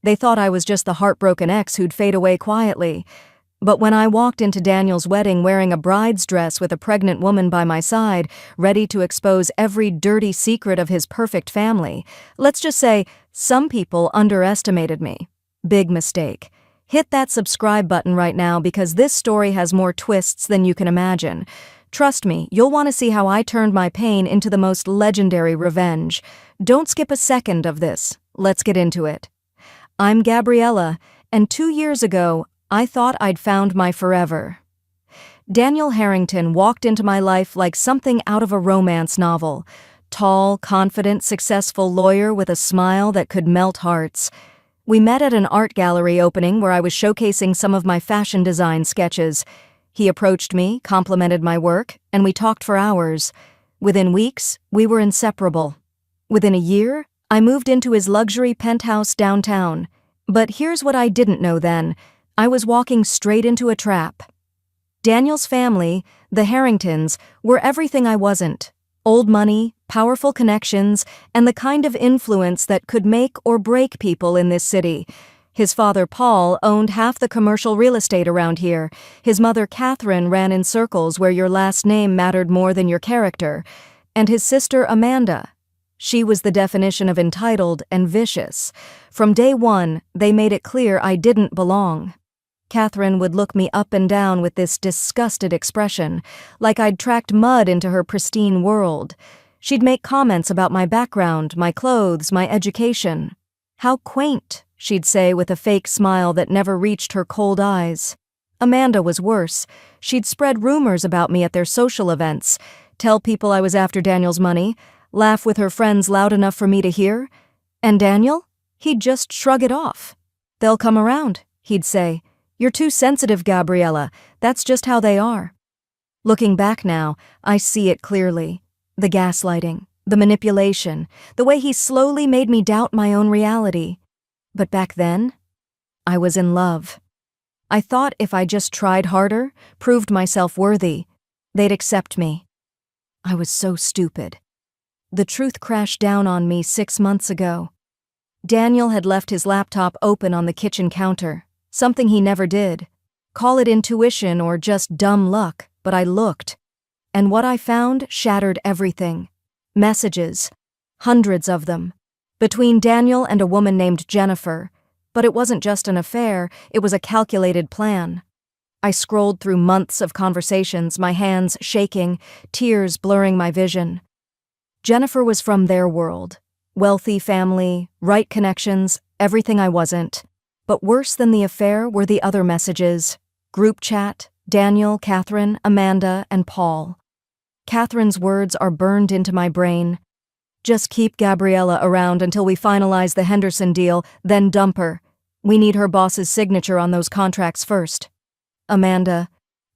They thought I was just the heartbroken ex who'd fade away quietly. But when I walked into Daniel's wedding wearing a bride's dress with a pregnant woman by my side, ready to expose every dirty secret of his perfect family, let's just say some people underestimated me. Big mistake. Hit that subscribe button right now because this story has more twists than you can imagine. Trust me, you'll want to see how I turned my pain into the most legendary revenge. Don't skip a second of this. Let's get into it. I'm Gabriella, and 2 years ago, I thought I'd found my forever. Daniel Harrington walked into my life like something out of a romance novel. Tall, confident, successful lawyer with a smile that could melt hearts. We met at an art gallery opening where I was showcasing some of my fashion design sketches. He approached me, complimented my work, and we talked for hours. Within weeks, we were inseparable. Within a year, I moved into his luxury penthouse downtown. But here's what I didn't know then. I was walking straight into a trap. Daniel's family, the Harringtons, were everything I wasn't. Old money, powerful connections, and the kind of influence that could make or break people in this city. His father, Paul, owned half the commercial real estate around here. His mother, Catherine, ran in circles where your last name mattered more than your character. And his sister, Amanda. She was the definition of entitled and vicious. From day one, they made it clear I didn't belong. Catherine would look me up and down with this disgusted expression, like I'd tracked mud into her pristine world. She'd make comments about my background, my clothes, my education. "How quaint," she'd say with a fake smile that never reached her cold eyes. Amanda was worse. She'd spread rumors about me at their social events, tell people I was after Daniel's money, laugh with her friends loud enough for me to hear. And Daniel? He'd just shrug it off. "They'll come around," he'd say. "You're too sensitive, Gabriella. That's just how they are." Looking back now, I see it clearly. The gaslighting, the manipulation, the way he slowly made me doubt my own reality. But back then, I was in love. I thought if I just tried harder, proved myself worthy, they'd accept me. I was so stupid. The truth crashed down on me 6 months ago. Daniel had left his laptop open on the kitchen counter. Something he never did. Call it intuition or just dumb luck, but I looked. And what I found shattered everything. Messages. Hundreds of them. Between Daniel and a woman named Jennifer. But it wasn't just an affair, it was a calculated plan. I scrolled through months of conversations, my hands shaking, tears blurring my vision. Jennifer was from their world. Wealthy family, right connections, everything I wasn't. But worse than the affair were the other messages. Group chat, Daniel, Catherine, Amanda, and Paul. Catherine's words are burned into my brain. "Just keep Gabriella around until we finalize the Henderson deal, then dump her. We need her boss's signature on those contracts first." Amanda,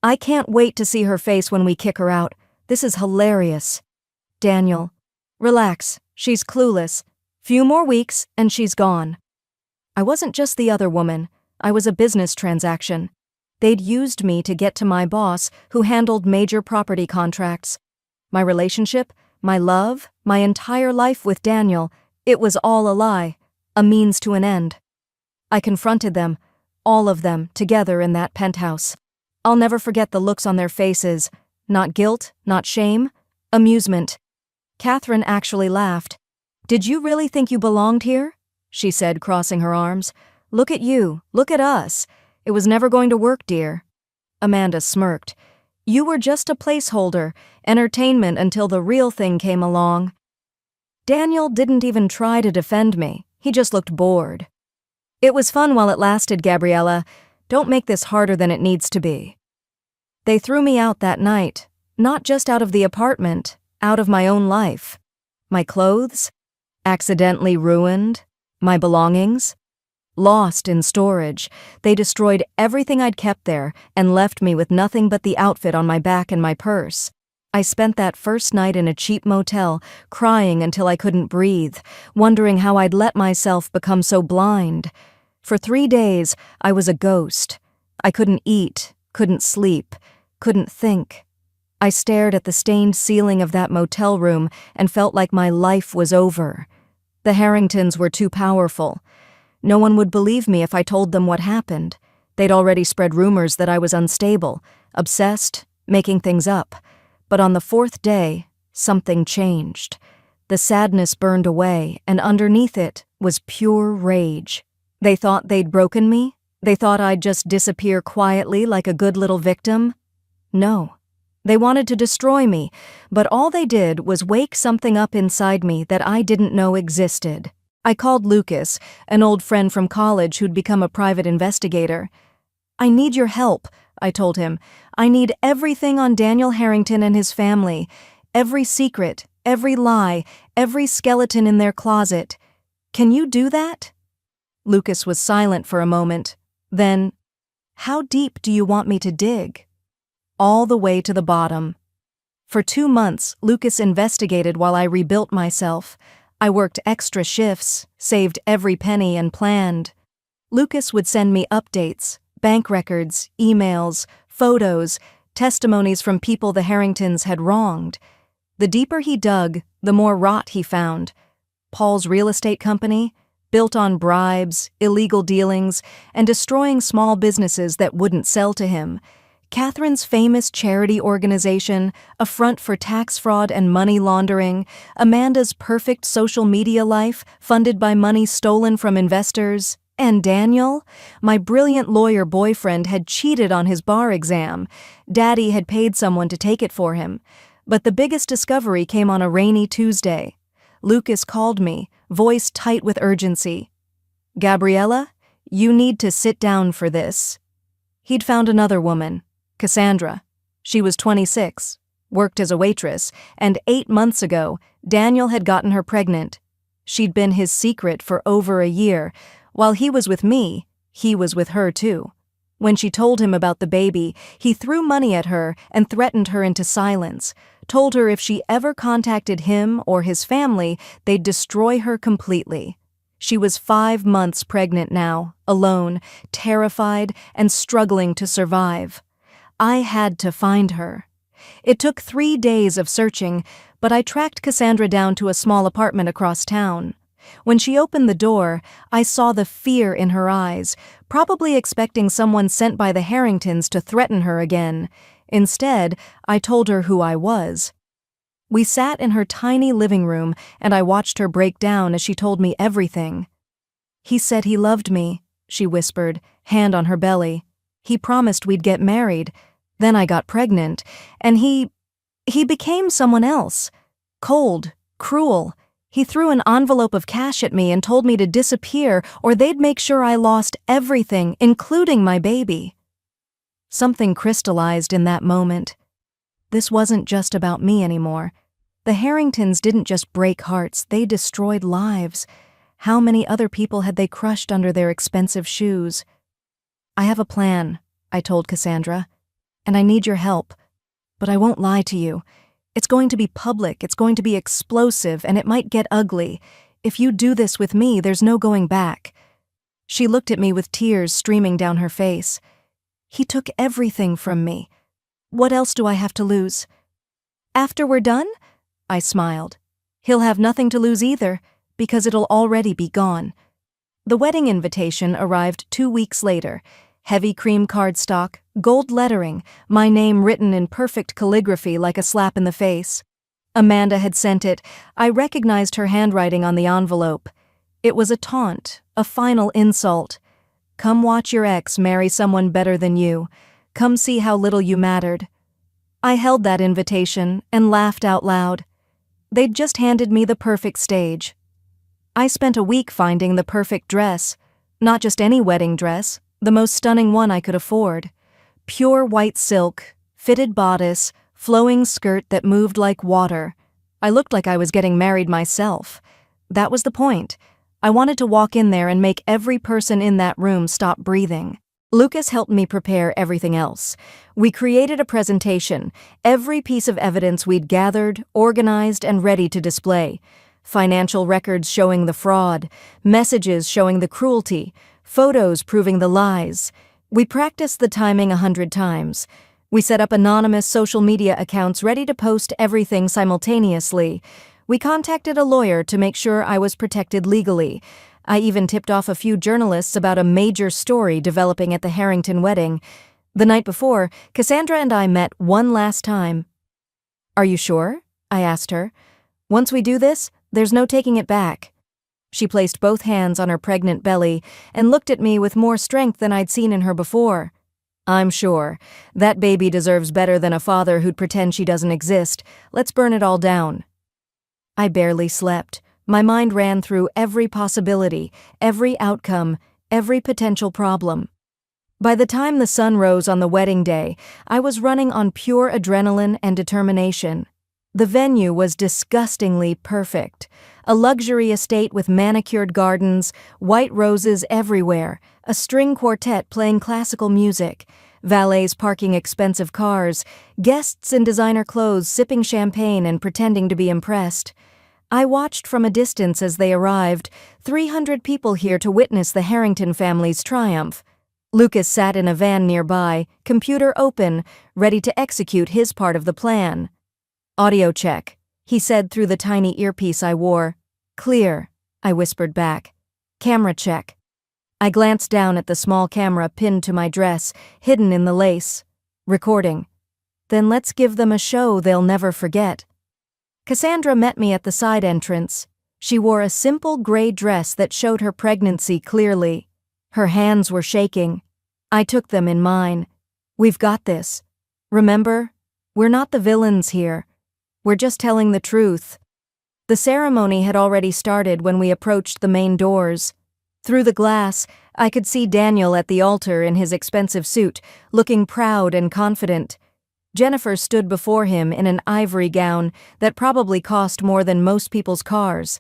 "I can't wait to see her face when we kick her out. This is hilarious." Daniel, "Relax, she's clueless. Few more weeks, and she's gone." I wasn't just the other woman, I was a business transaction. They'd used me to get to my boss, who handled major property contracts. My relationship, my love, my entire life with Daniel, it was all a lie, a means to an end. I confronted them, all of them, together in that penthouse. I'll never forget the looks on their faces. Not guilt, not shame, amusement. Catherine actually laughed. "Did you really think you belonged here?" she said, crossing her arms. "Look at you, look at us. It was never going to work, dear." Amanda smirked. "You were just a placeholder, entertainment until the real thing came along." Daniel didn't even try to defend me. He just looked bored. "It was fun while it lasted, Gabriella. Don't make this harder than it needs to be." They threw me out that night, not just out of the apartment, out of my own life. My clothes, accidentally ruined. My belongings? Lost in storage. They destroyed everything I'd kept there and left me with nothing but the outfit on my back and my purse. I spent that first night in a cheap motel, crying until I couldn't breathe, wondering how I'd let myself become so blind. For 3 days, I was a ghost. I couldn't eat, couldn't sleep, couldn't think. I stared at the stained ceiling of that motel room and felt like my life was over. The Harringtons were too powerful. No one would believe me if I told them what happened. They'd already spread rumors that I was unstable, obsessed, making things up. But on the fourth day, something changed. The sadness burned away, and underneath it was pure rage. They thought they'd broken me? They thought I'd just disappear quietly like a good little victim? No. They wanted to destroy me, but all they did was wake something up inside me that I didn't know existed. I called Lucas, an old friend from college who'd become a private investigator. "I need your help," I told him. "I need everything on Daniel Harrington and his family. Every secret, every lie, every skeleton in their closet. Can you do that?" Lucas was silent for a moment. Then, "How deep do you want me to dig?" "All the way to the bottom." For 2 months, Lucas investigated while I rebuilt myself. I worked extra shifts, saved every penny, and planned. Lucas would send me updates, bank records, emails, photos, testimonies from people the Harringtons had wronged. The deeper he dug, the more rot he found. Paul's real estate company, built on bribes, illegal dealings, and destroying small businesses that wouldn't sell to him. Catherine's famous charity organization, a front for tax fraud and money laundering. Amanda's perfect social media life, funded by money stolen from investors. And Daniel? My brilliant lawyer boyfriend had cheated on his bar exam. Daddy had paid someone to take it for him. But the biggest discovery came on a rainy Tuesday. Lucas called me, voice tight with urgency. "Gabriella, you need to sit down for this." He'd found another woman, Cassandra. She was 26, worked as a waitress, and 8 months ago, Daniel had gotten her pregnant. She'd been his secret for over a year. While he was with me, he was with her too. When she told him about the baby, he threw money at her and threatened her into silence, told her if she ever contacted him or his family, they'd destroy her completely. She was 5 months pregnant now, alone, terrified, and struggling to survive. I had to find her. It took 3 days of searching, but I tracked Cassandra down to a small apartment across town. When she opened the door, I saw the fear in her eyes, probably expecting someone sent by the Harringtons to threaten her again. Instead, I told her who I was. We sat in her tiny living room, and I watched her break down as she told me everything. "He said he loved me," she whispered, hand on her belly. "He promised we'd get married. Then I got pregnant, and he became someone else. Cold, cruel. He threw an envelope of cash at me and told me to disappear or they'd make sure I lost everything, including my baby." Something crystallized in that moment. This wasn't just about me anymore. The Harringtons didn't just break hearts, they destroyed lives. How many other people had they crushed under their expensive shoes? "I have a plan," I told Cassandra, "and I need your help. But I won't lie to you. It's going to be public, it's going to be explosive, and it might get ugly. If you do this with me, there's no going back." She looked at me with tears streaming down her face. "He took everything from me. What else do I have to lose?" "After we're done?" I smiled. "He'll have nothing to lose either, because it'll already be gone." The wedding invitation arrived 2 weeks later. Heavy cream cardstock, gold lettering, my name written in perfect calligraphy like a slap in the face. Amanda had sent it. I recognized her handwriting on the envelope. It was a taunt, a final insult. "Come watch your ex marry someone better than you. Come see how little you mattered." I held that invitation and laughed out loud. They'd just handed me the perfect stage. I spent a week finding the perfect dress. Not just any wedding dress, the most stunning one I could afford. Pure white silk, fitted bodice, flowing skirt that moved like water. I looked like I was getting married myself. That was the point. I wanted to walk in there and make every person in that room stop breathing. Lucas helped me prepare everything else. We created a presentation, every piece of evidence we'd gathered, organized, and ready to display. Financial records showing the fraud, messages showing the cruelty, photos proving the lies. We practiced the timing 100 times. We set up anonymous social media accounts ready to post everything simultaneously. We contacted a lawyer to make sure I was protected legally. I even tipped off a few journalists about a major story developing at the Harrington wedding. The night before, Cassandra and I met one last time. "Are you sure?" I asked her. "Once we do this, there's no taking it back." She placed both hands on her pregnant belly and looked at me with more strength than I'd seen in her before. "I'm sure. That baby deserves better than a father who'd pretend she doesn't exist. Let's burn it all down." I barely slept. My mind ran through every possibility, every outcome, every potential problem. By the time the sun rose on the wedding day, I was running on pure adrenaline and determination. The venue was disgustingly perfect. A luxury estate with manicured gardens, white roses everywhere, a string quartet playing classical music, valets parking expensive cars, guests in designer clothes sipping champagne and pretending to be impressed. I watched from a distance as they arrived, 300 people here to witness the Harrington family's triumph. Lucas sat in a van nearby, computer open, ready to execute his part of the plan. "Audio check," he said through the tiny earpiece I wore. "Clear," I whispered back. "Camera check." I glanced down at the small camera pinned to my dress, hidden in the lace. "Recording." "Then let's give them a show they'll never forget." Cassandra met me at the side entrance. She wore a simple gray dress that showed her pregnancy clearly. Her hands were shaking. I took them in mine. "We've got this. Remember? We're not the villains here. We're just telling the truth." The ceremony had already started when we approached the main doors. Through the glass, I could see Daniel at the altar in his expensive suit, looking proud and confident. Jennifer stood before him in an ivory gown that probably cost more than most people's cars.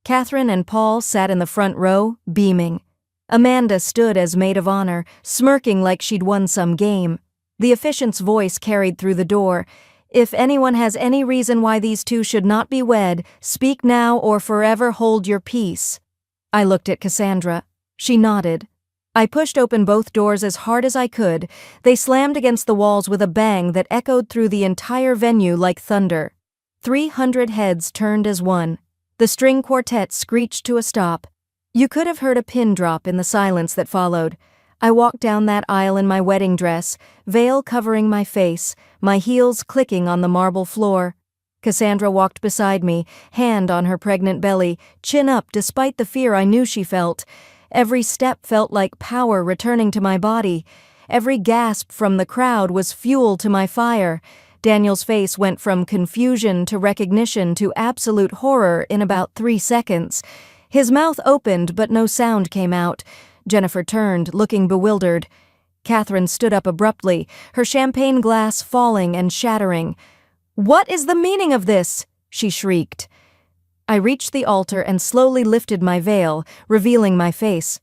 Catherine and Paul sat in the front row, beaming. Amanda stood as maid of honor, smirking like she'd won some game. The officiant's voice carried through the door. "If anyone has any reason why these two should not be wed, speak now or forever hold your peace." I looked at Cassandra. She nodded. I pushed open both doors as hard as I could. They slammed against the walls with a bang that echoed through the entire venue like thunder. 300 heads turned as one. The string quartet screeched to a stop. You could have heard a pin drop in the silence that followed. I walked down that aisle in my wedding dress, veil covering my face, my heels clicking on the marble floor. Cassandra walked beside me, hand on her pregnant belly, chin up despite the fear I knew she felt. Every step felt like power returning to my body. Every gasp from the crowd was fuel to my fire. Daniel's face went from confusion to recognition to absolute horror in about 3 seconds. His mouth opened, but no sound came out. Jennifer turned, looking bewildered. Catherine stood up abruptly, her champagne glass falling and shattering. "What is the meaning of this?" she shrieked. I reached the altar and slowly lifted my veil, revealing my face.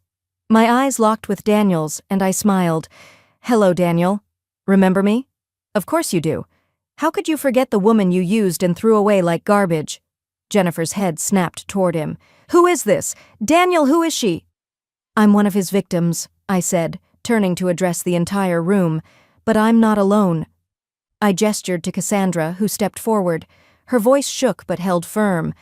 My eyes locked with Daniel's, and I smiled. "Hello, Daniel. Remember me?" "Of course you do. How could you forget the woman you used and threw away like garbage?" Jennifer's head snapped toward him. "Who is this? Daniel, who is she?" "I'm one of his victims," I said, turning to address the entire room. "But I'm not alone." I gestured to Cassandra, who stepped forward. Her voice shook but held firm.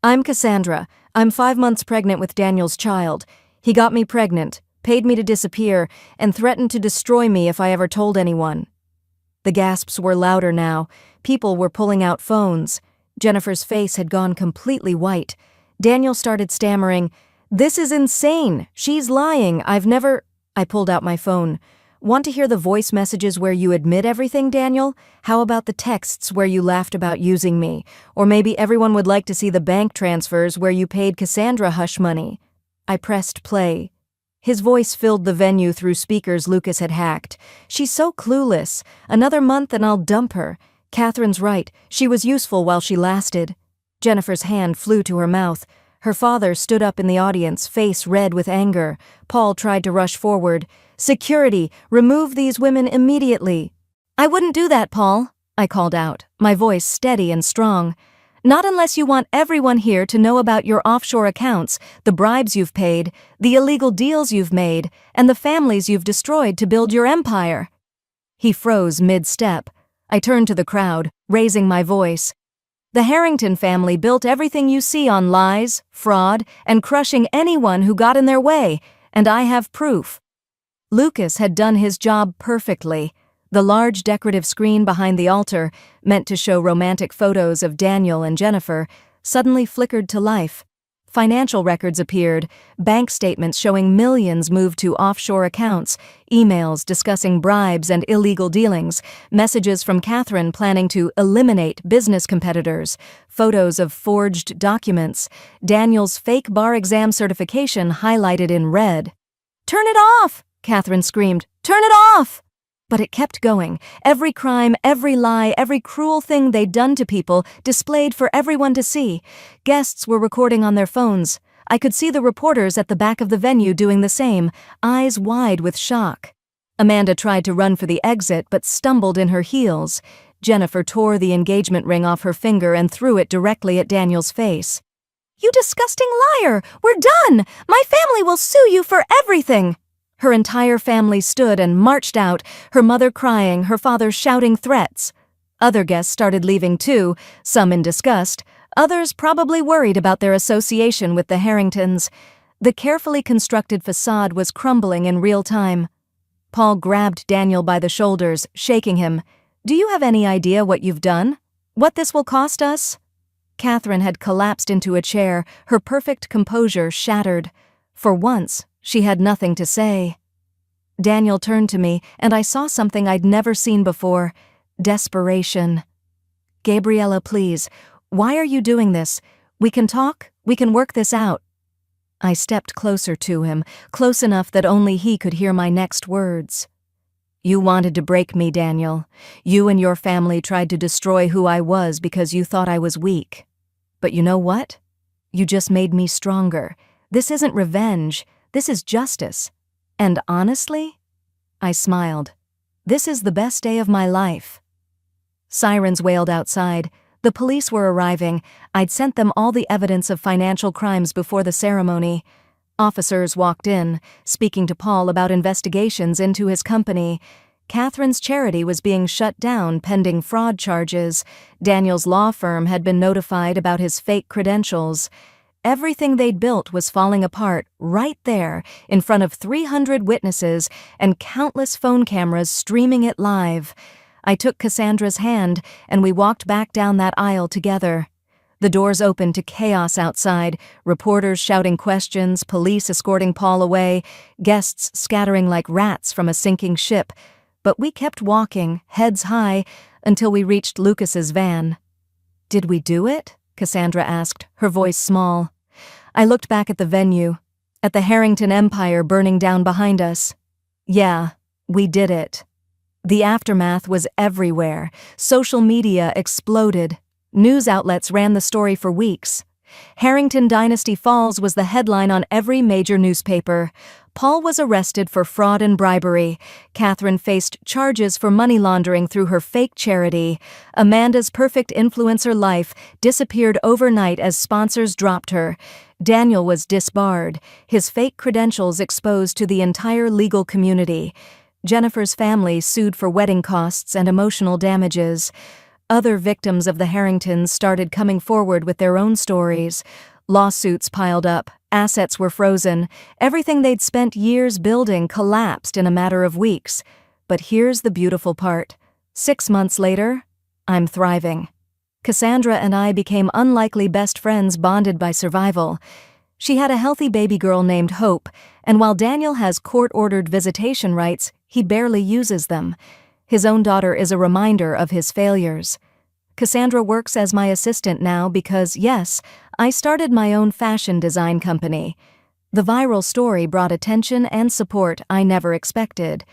"I'm Cassandra. I'm 5 months pregnant with Daniel's child. He got me pregnant, paid me to disappear, and threatened to destroy me if I ever told anyone." The gasps were louder now. People were pulling out phones. Jennifer's face had gone completely white. Daniel started stammering, "This is insane. She's lying. I've never—" I pulled out my phone. "Want to hear the voice messages where you admit everything, Daniel? How about the texts where you laughed about using me? Or maybe everyone would like to see the bank transfers where you paid Cassandra hush money." I pressed play. His voice filled the venue through speakers Lucas had hacked. "She's so clueless. Another month and I'll dump her. Catherine's right. She was useful while she lasted." Jennifer's hand flew to her mouth. Her father stood up in the audience, face red with anger. Paul tried to rush forward. "Security! Remove these women immediately!" "I wouldn't do that, Paul," I called out, my voice steady and strong. "Not unless you want everyone here to know about your offshore accounts, the bribes you've paid, the illegal deals you've made, and the families you've destroyed to build your empire." He froze mid-step. I turned to the crowd, raising my voice. The Harrington family built everything you see on lies, fraud, and crushing anyone who got in their way, and I have proof. Lucas had done his job perfectly. The large decorative screen behind the altar, meant to show romantic photos of Daniel and Jennifer, suddenly flickered to life. Financial records appeared, bank statements showing millions moved to offshore accounts, emails discussing bribes and illegal dealings, messages from Catherine planning to eliminate business competitors, photos of forged documents, Daniel's fake bar exam certification highlighted in red. "Turn it off!" Catherine screamed. "Turn it off!" But it kept going. Every crime, every lie, every cruel thing they'd done to people displayed for everyone to see. Guests were recording on their phones. I could see the reporters at the back of the venue doing the same, eyes wide with shock. Amanda tried to run for the exit but stumbled in her heels. Jennifer tore the engagement ring off her finger and threw it directly at Daniel's face. "You disgusting liar! We're done! My family will sue you for everything!" Her entire family stood and marched out, her mother crying, her father shouting threats. Other guests started leaving too, some in disgust, others probably worried about their association with the Harringtons. The carefully constructed facade was crumbling in real time. Paul grabbed Daniel by the shoulders, shaking him. "Do you have any idea what you've done? What this will cost us?" Catherine had collapsed into a chair, her perfect composure shattered. For once, she had nothing to say. Daniel turned to me, and I saw something I'd never seen before. Desperation. "Gabriella, please, why are you doing this? We can talk, we can work this out." I stepped closer to him, close enough that only he could hear my next words. "You wanted to break me, Daniel. You and your family tried to destroy who I was because you thought I was weak. But you know what? You just made me stronger. This isn't revenge. This is justice. And honestly," I smiled, "this is the best day of my life." Sirens wailed outside. The police were arriving. I'd sent them all the evidence of financial crimes before the ceremony. Officers walked in, speaking to Paul about investigations into his company. Catherine's charity was being shut down pending fraud charges. Daniel's law firm had been notified about his fake credentials. Everything they'd built was falling apart right there in front of 300 witnesses and countless phone cameras streaming it live. I took Cassandra's hand and we walked back down that aisle together. The doors opened to chaos outside, reporters shouting questions, police escorting Paul away, guests scattering like rats from a sinking ship. But we kept walking, heads high, until we reached Lucas's van. "Did we do it?" Cassandra asked, her voice small. I looked back at the venue, at the Harrington Empire burning down behind us. Yeah, we did it. The aftermath was everywhere. Social media exploded. News outlets ran the story for weeks. Harrington Dynasty Falls was the headline on every major newspaper. Paul was arrested for fraud and bribery. Catherine faced charges for money laundering through her fake charity. Amanda's perfect influencer life disappeared overnight as sponsors dropped her. Daniel was disbarred, his fake credentials exposed to the entire legal community. Jennifer's family sued for wedding costs and emotional damages. Other victims of the Harringtons started coming forward with their own stories. Lawsuits piled up, assets were frozen, everything they'd spent years building collapsed in a matter of weeks. But here's the beautiful part. 6 months later, I'm thriving. Cassandra and I became unlikely best friends bonded by survival. She had a healthy baby girl named Hope, and while Daniel has court-ordered visitation rights, he barely uses them. His own daughter is a reminder of his failures. Cassandra works as my assistant now because, yes, I started my own fashion design company. The viral story brought attention and support I never expected.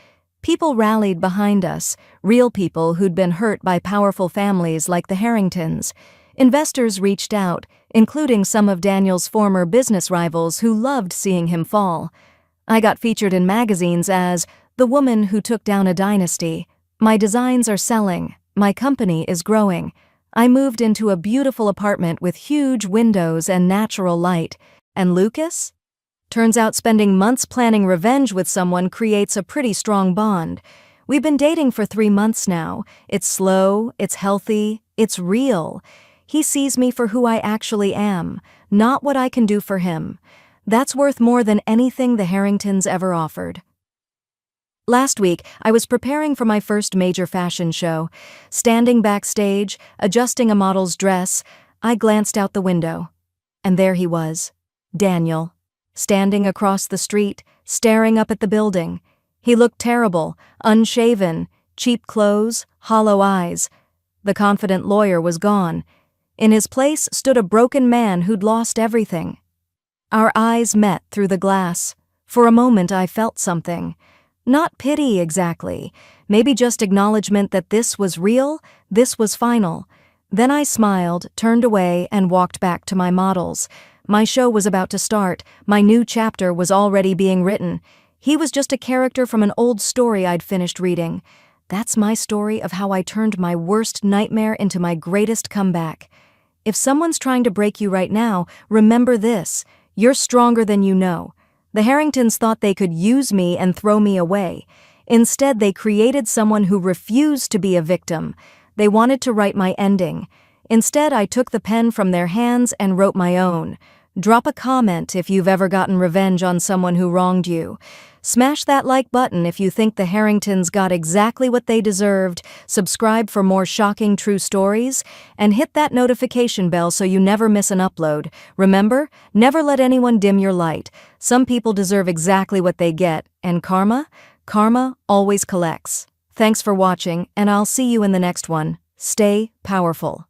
People rallied behind us, real people who'd been hurt by powerful families like the Harringtons. Investors reached out, including some of Daniel's former business rivals who loved seeing him fall. I got featured in magazines as the woman who took down a dynasty. My designs are selling. My company is growing. I moved into a beautiful apartment with huge windows and natural light. And Lucas? Turns out spending months planning revenge with someone creates a pretty strong bond. We've been dating for 3 months now. It's slow, it's healthy, it's real. He sees me for who I actually am, not what I can do for him. That's worth more than anything the Harringtons ever offered. Last week, I was preparing for my first major fashion show. Standing backstage, adjusting a model's dress, I glanced out the window. And there he was, Daniel, standing across the street, staring up at the building. He looked terrible, unshaven, cheap clothes, hollow eyes. The confident lawyer was gone. In his place stood a broken man who'd lost everything. Our eyes met through the glass. For a moment I felt something. Not pity exactly, maybe just acknowledgement that this was real, this was final. Then I smiled, turned away, and walked back to my models. My show was about to start, my new chapter was already being written. He was just a character from an old story I'd finished reading. That's my story of how I turned my worst nightmare into my greatest comeback. If someone's trying to break you right now, remember this: you're stronger than you know. The Harringtons thought they could use me and throw me away. Instead, they created someone who refused to be a victim. They wanted to write my ending. Instead, I took the pen from their hands and wrote my own. Drop a comment if you've ever gotten revenge on someone who wronged you. Smash that like button if you think the Harringtons got exactly what they deserved. Subscribe for more shocking true stories, and hit that notification bell so you never miss an upload. Remember, never let anyone dim your light. Some people deserve exactly what they get, and karma always collects. Thanks for watching, and I'll see you in the next one. Stay powerful.